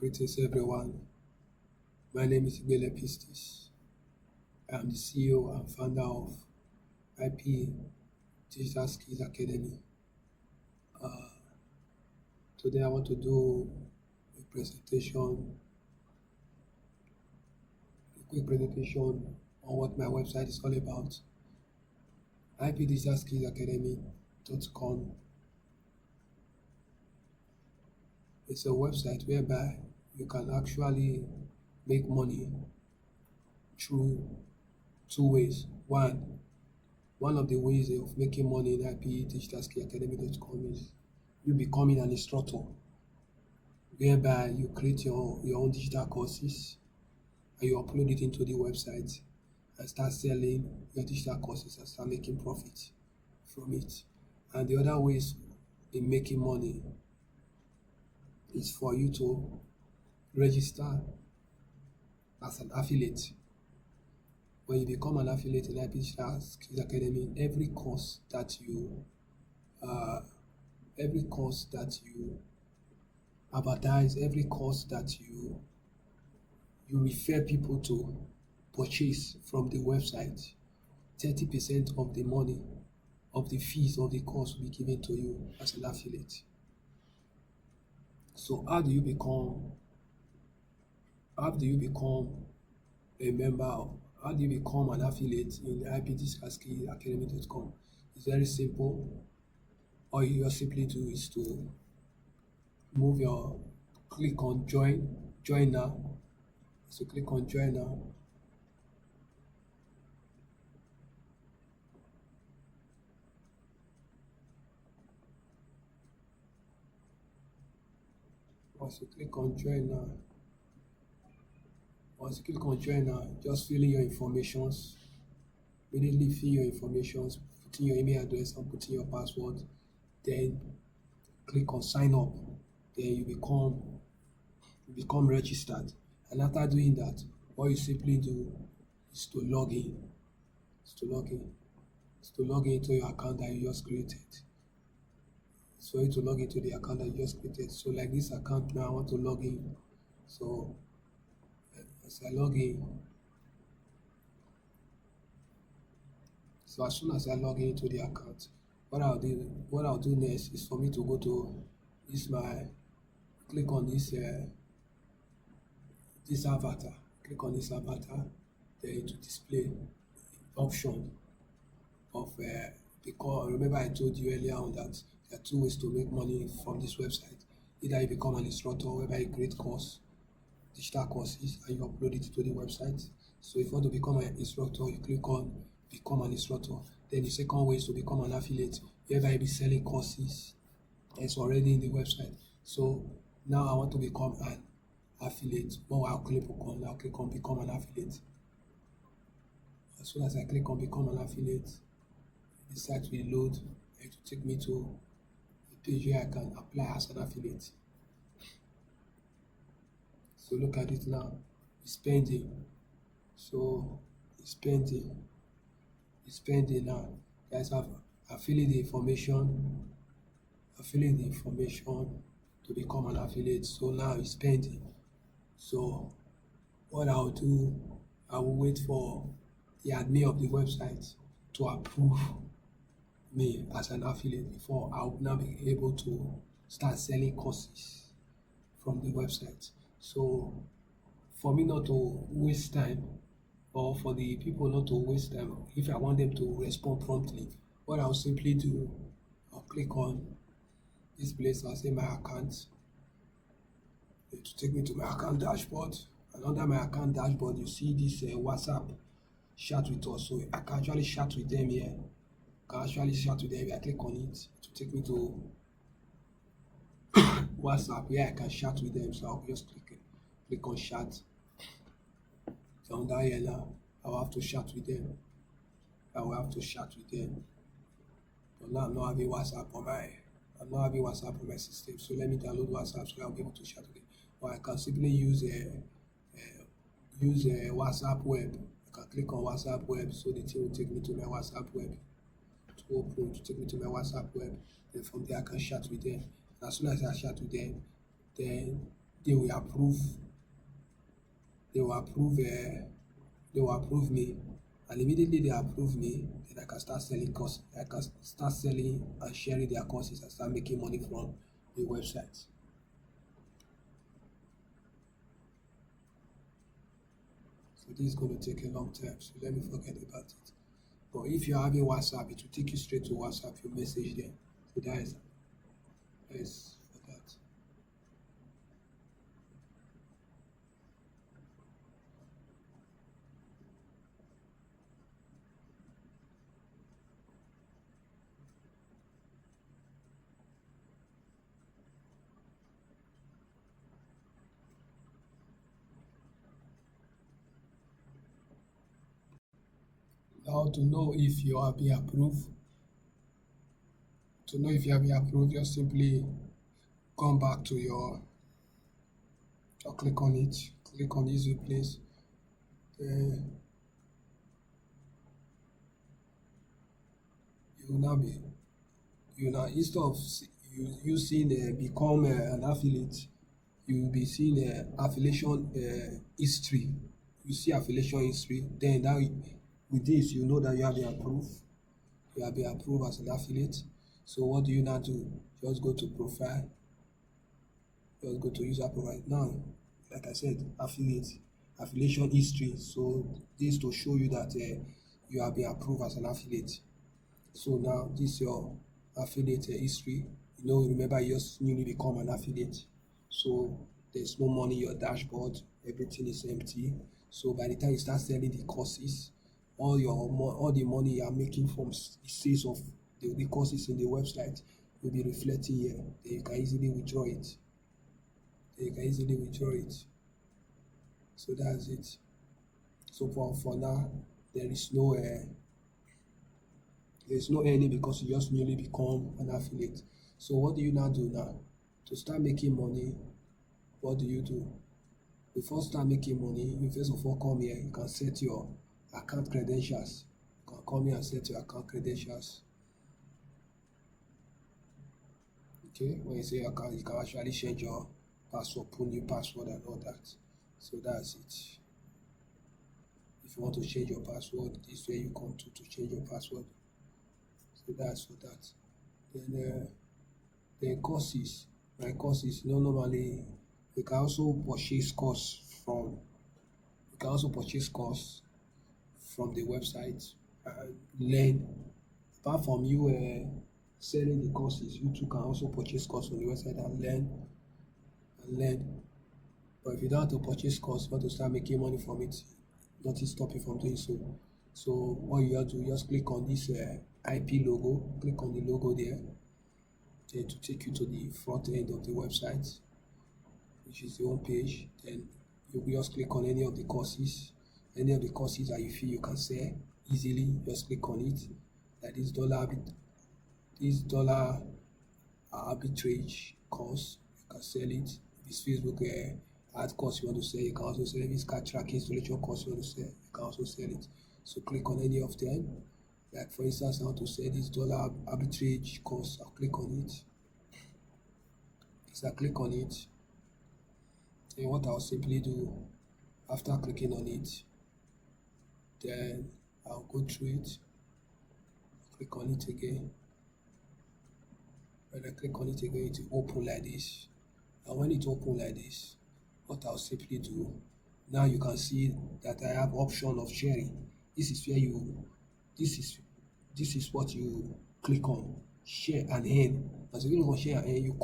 Greetings everyone. My name is Ibele Pistis. I am the CEO and founder of IP Digital Skills Academy. Today I want to do a quick presentation on what my website is all about. IP Digital Skills Academy.com. It's a website whereby you can actually make money through two ways. One of the ways of making money in IP Digital Skills Academy.com is you becoming an instructor, whereby you create your own digital courses and you upload it into the website and start selling your digital courses and start making profit from it. And the other ways in making money is for you to register as an affiliate. When you become an affiliate in IP Digital Skills Academy, every course that you advertise, every course that you refer people to purchase from the website, 30% of the money of the fees of the course will be given to you as an affiliate. So how do you become a member how do you become an affiliate in the IP Digital Skills Academy.com? It's very simple. All you just simply do is to click on join now. So click on join now. Once you click on join now, just fill in your informations. Immediately fill your informations, put in your email address and put in your password. Then click on sign up. Then you become registered. And after doing that, what you simply do is to log in. To log into your account that you just created. So you to log into the account that you just created. So like this account now, I want to log in. So as I log in, so as soon as I log into the account, what I'll do next is for me to go to click on this avatar. Click on this avatar, then to display option of because remember I told you earlier on that there are two ways to make money from this website. Either you become an instructor whereby you create digital courses and you upload it to the website. So if you want to become an instructor, you click on become an instructor. Then the second way is to become an affiliate, whereby you be selling courses that's already in the website. So now I want to become an affiliate. I'll click on become an affiliate. As soon as I click on become an affiliate, the site will load and it will take me to a page where I can apply as an affiliate. So look at it now. It's pending. So it's pending now. Guys, I've filled in the information. To become an affiliate. So now it's pending. So what I'll do, I will wait for the admin of the website to approve me as an affiliate before I will now be able to start selling courses from the website. So for me not to waste time, or for the people not to waste time, if I want them to respond promptly, what I'll simply do, I'll click on this place. I'll say my account. It will take me to my account dashboard. And under my account dashboard, you see this WhatsApp chat with us. So I can actually chat with them here. I click on it. It will take me to WhatsApp where I can chat with them. So I'll just click on chat. So under here now, I'll have to chat with them. But now I'm not having WhatsApp on my system. So let me download WhatsApp so I'll be able to chat with them. Or I can simply use WhatsApp web. I can click on WhatsApp web, so the thing will take me to my WhatsApp web. To take me to my WhatsApp web. Then from there I can chat with them. And as soon as I chat with them, then they will approve they will approve they will approve me, and immediately they approve me, then I can start selling courses. I can start selling and sharing their courses and start making money from the website. So this is going to take a long time, so let me forget about it. But if you're having WhatsApp, it will take you straight to WhatsApp, you message them. So that is for that. Now to know if you have been approved, just simply come back to your or click on it, click on easy place. Then you will now be you now instead of you seeing become an affiliate, you will be seeing affiliation history. You see affiliation history, then that with this you know that you have been approved. You have been approved as an affiliate. So what do you now do? Just go to profile, just go to user profile. Now, like I said, affiliation history. So this to show you that you have been approved as an affiliate. So now this is your affiliate history. Remember you just newly become an affiliate. So there's no money in your dashboard, everything is empty. So by the time you start selling the courses, all the money you are making from the sales of the courses in the website will be reflecting here. Then you can easily withdraw it. So that's it. So for now, there is no there's no earning because you just newly become an affiliate. So what do you now do now? To start making money, what do you do? Before start making money, you first of all come here, you can set your account credentials. You can come here and set your account credentials. Okay, when you say account, you can actually change your password, put new password and all that. So that's it. If you want to change your password, this is where you come to change your password. So that's for that. Then courses. My courses, normally you can also purchase course from you can also purchase course from the website and learn. Apart from you selling the courses, you too can also purchase course from the website and learn. But if you don't want to purchase course, you want to start making money from it, nothing stop you from doing so. So what you have to just click on this IP logo, click on the logo there, then to take you to the front end of the website, which is the home page. Then you just click on any of the courses that you feel you can sell easily. Just click on it. Like this dollar arbitrage course, you can sell it. If it's Facebook ad course you want to sell, you can also sell it. If it's card tracking installation course you want to sell, you can also sell it. So click on any of them. Like for instance, I want to sell this dollar arbitrage course. I'll click on it. As I click on it, then what I'll simply do after clicking on it, then I'll go through it, click on it again. When I click on it again, it will open like this. And when it open like this, what I'll simply do, now you can see that I have option of sharing. This is where this is this is what you click on, share and earn. As you click on share and earn,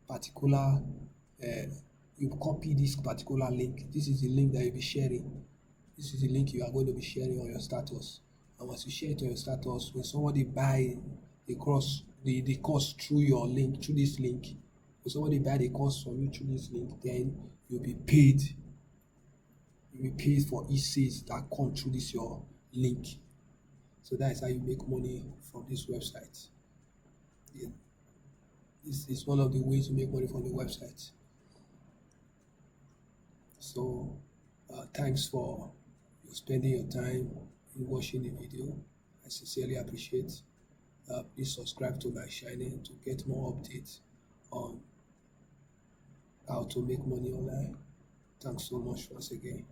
particular uh, you copy this particular link. This is the link that you'll be sharing. This is the link you are going to be sharing on your status. And once you share it on your status, when somebody buy the course through your link, through this link, when somebody buy the course from you through this link, then you'll be paid. You'll be paid for each sales that come through this your link. So that is how you make money from this website. Yeah. This is one of the ways to make money from the website. So thanks for spending your time in watching the video. I sincerely appreciate. Please subscribe to my channel to get more updates on how to make money online. Thanks so much once again.